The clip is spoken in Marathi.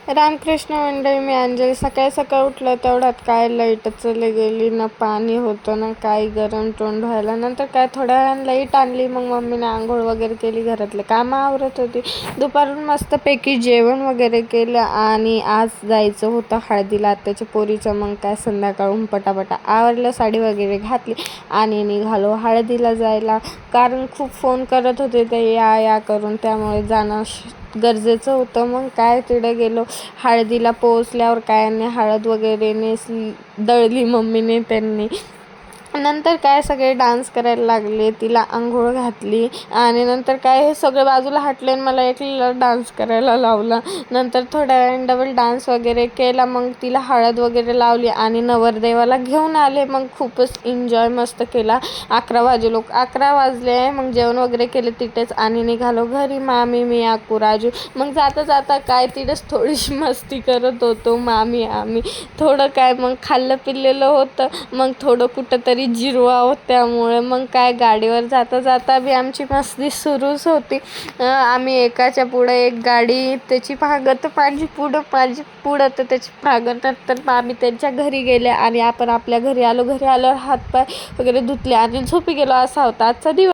रामकृष्ण मंडळी, मी अंजली. सकाळी सकाळी उठलं तेवढ्यात काय लाईटच चली गेली, ना पाणी होतं ना काही, गरम तोंड व्हायला. नंतर काय थोड्या वेळानं लाईट आणली, मग मम्मीने आंघोळ वगैरे केली, घरातले कामं आवरत होती. दुपारून मस्तपैकी जेवण वगैरे केलं आणि आज जायचं होतं हळदीला आत्याच्या पोरीचं. मग काय संध्याकाळून पटापटा आवरलं, साडी वगैरे घातली आणि निघालो हळदीला जायला. कारण खूप फोन करत होते ते या करून, त्यामुळे जाणं गरजेचं होतं. मग काय तिकडे गेलो. हळदीला पोहोचल्यावर काय नाही, हळद वगैरे नेसली, दळली मम्मीने त्यांनी. नंतर काय सगळे डान्स करायला लागले, तिला आंघोळ घातली आणि नंतर काय हे सगळे बाजूला हटले आणि मला एकलीला डान्स करायला लावला. नंतर थोड्या वेळाने डबल डान्स वगैरे केला. मग तिला हळद वगैरे लावली आणि नवरदेवाला घेऊन आले. मग खूपच एन्जॉय मस्त केला. 11 वाजले. मग जेवण वगैरे केले तिथेच आणि निघालो घरी. मामी, मी, आकू, राजू. मग जाता जाता काय तिथेच थोडीशी मस्ती करत होतो मामी आम्ही. थोडं काय मग खाल्लं पिल्लेलं होतं, मग थोडं कुठंतरी जिरवावं, त्यामुळे मग काय गाडीवर जाता जाता बी आमची मस्ती सुरूच होती. आम्ही एकाच्या पुढं एक गाडी, त्याची मागं माझी पुढं तर त्याची मागं. नंतर आम्ही त्यांच्या घरी गेले आणि आपण आपल्या घरी आलो. घरी आल्यावर हातपाय वगैरे धुतले आणि झोपी गेलो. असा होता आजचा दिवस.